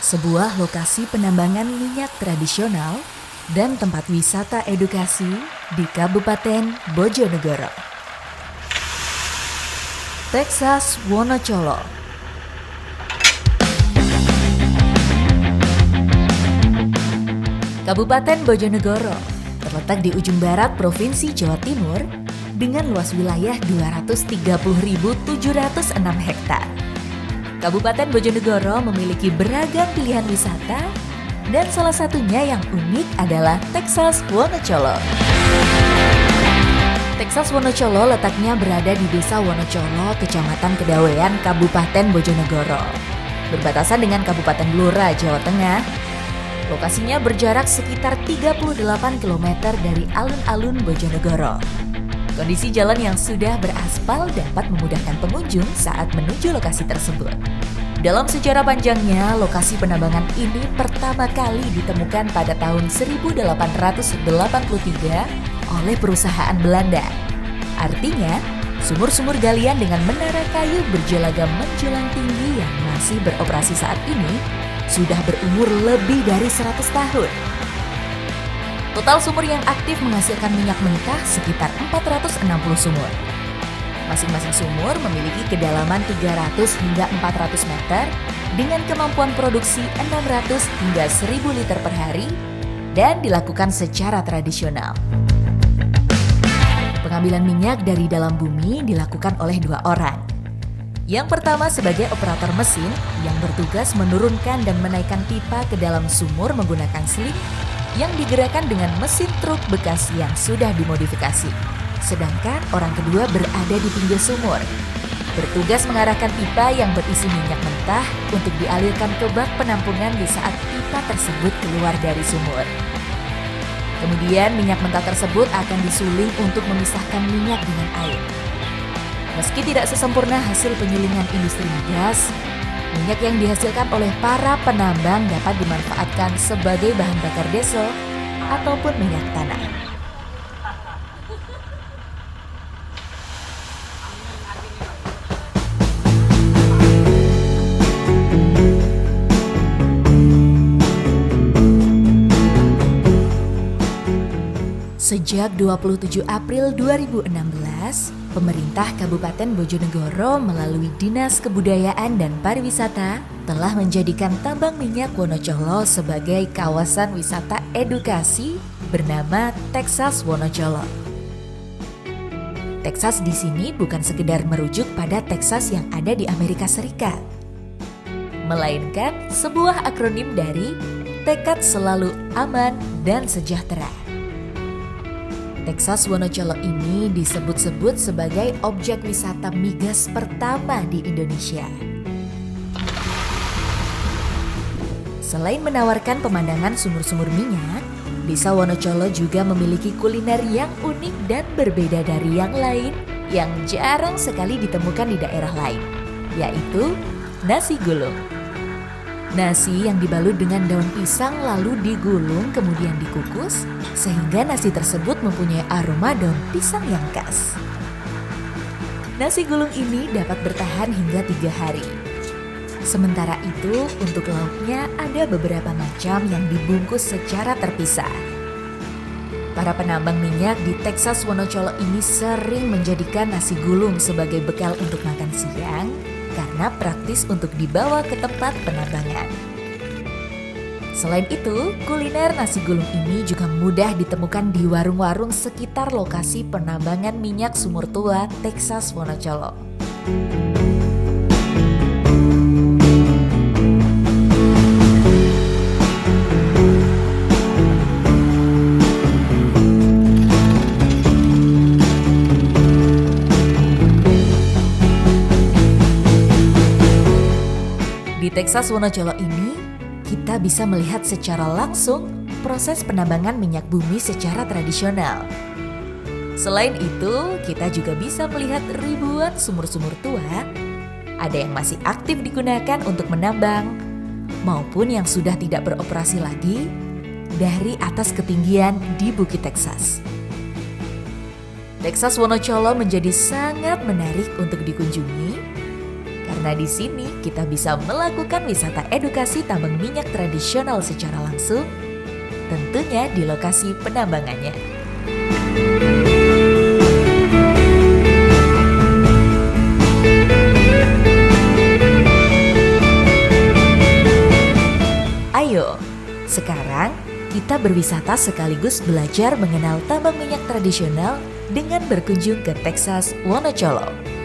sebuah lokasi penambangan minyak tradisional dan tempat wisata edukasi di Kabupaten Bojonegoro. Texas Wonocolo. Kabupaten Bojonegoro terletak di ujung barat Provinsi Jawa Timur dengan luas wilayah 230.706 hektar. Kabupaten Bojonegoro memiliki beragam pilihan wisata dan salah satunya yang unik adalah Texas Wonocolo. Texas Wonocolo letaknya berada di Desa Wonocolo, Kecamatan Kedawean, Kabupaten Bojonegoro. Berbatasan dengan Kabupaten Blora, Jawa Tengah. Lokasinya berjarak sekitar 38 km dari alun-alun Bojonegoro. Kondisi jalan yang sudah beraspal dapat memudahkan pengunjung saat menuju lokasi tersebut. Dalam sejarah panjangnya, lokasi penambangan ini pertama kali ditemukan pada tahun 1883 oleh perusahaan Belanda. Artinya, sumur-sumur galian dengan menara kayu berjelaga menjulang tinggi yang masih beroperasi saat ini sudah berumur lebih dari 100 tahun. Total sumur yang aktif menghasilkan minyak mentah sekitar 460 sumur. Masing-masing sumur memiliki kedalaman 300 hingga 400 meter dengan kemampuan produksi 600 hingga 1000 liter per hari dan dilakukan secara tradisional. Pengambilan minyak dari dalam bumi dilakukan oleh 2 orang. Yang pertama sebagai operator mesin yang bertugas menurunkan dan menaikkan pipa ke dalam sumur menggunakan sling yang digerakkan dengan mesin truk bekas yang sudah dimodifikasi. Sedangkan orang kedua berada di pinggir sumur, bertugas mengarahkan pipa yang berisi minyak mentah untuk dialirkan ke bak penampungan di saat pipa tersebut keluar dari sumur. Kemudian minyak mentah tersebut akan disuling untuk memisahkan minyak dengan air. Meski tidak sesempurna hasil penyulingan industri migas, minyak yang dihasilkan oleh para penambang dapat dimanfaatkan sebagai bahan bakar diesel ataupun minyak tanah. Sejak 27 April 2016, pemerintah Kabupaten Bojonegoro melalui Dinas Kebudayaan dan Pariwisata telah menjadikan tambang minyak Wonocolo sebagai kawasan wisata edukasi bernama Texas Wonocolo. Texas di sini bukan sekedar merujuk pada Texas yang ada di Amerika Serikat, melainkan sebuah akronim dari tekad selalu aman dan sejahtera. Texas Wonocolo ini disebut-sebut sebagai objek wisata migas pertama di Indonesia. Selain menawarkan pemandangan sumur-sumur minyak, Desa Wonocolo juga memiliki kuliner yang unik dan berbeda dari yang lain yang jarang sekali ditemukan di daerah lain, yaitu nasi gulung. Nasi yang dibalut dengan daun pisang lalu digulung kemudian dikukus sehingga nasi tersebut mempunyai aroma daun pisang yang khas. Nasi gulung ini dapat bertahan hingga 3 hari. Sementara itu untuk lauknya ada beberapa macam yang dibungkus secara terpisah. Para penambang minyak di Texas Wonocolo ini sering menjadikan nasi gulung sebagai bekal untuk makan siang karena praktis untuk dibawa ke tempat penambangan. Selain itu, kuliner nasi gulung ini juga mudah ditemukan di warung-warung sekitar lokasi penambangan minyak sumur tua Texas Wonocolo. Di Texas Wonocolo ini, kita bisa melihat secara langsung proses penambangan minyak bumi secara tradisional. Selain itu, kita juga bisa melihat ribuan sumur-sumur tua, ada yang masih aktif digunakan untuk menambang, maupun yang sudah tidak beroperasi lagi dari atas ketinggian di Bukit Texas. Texas Wonocolo menjadi sangat menarik untuk dikunjungi, karena Karena di sini kita bisa melakukan wisata edukasi tambang minyak tradisional secara langsung, tentunya di lokasi penambangannya. Ayo, sekarang kita berwisata sekaligus belajar mengenal tambang minyak tradisional dengan berkunjung ke Texas, Wonocolo.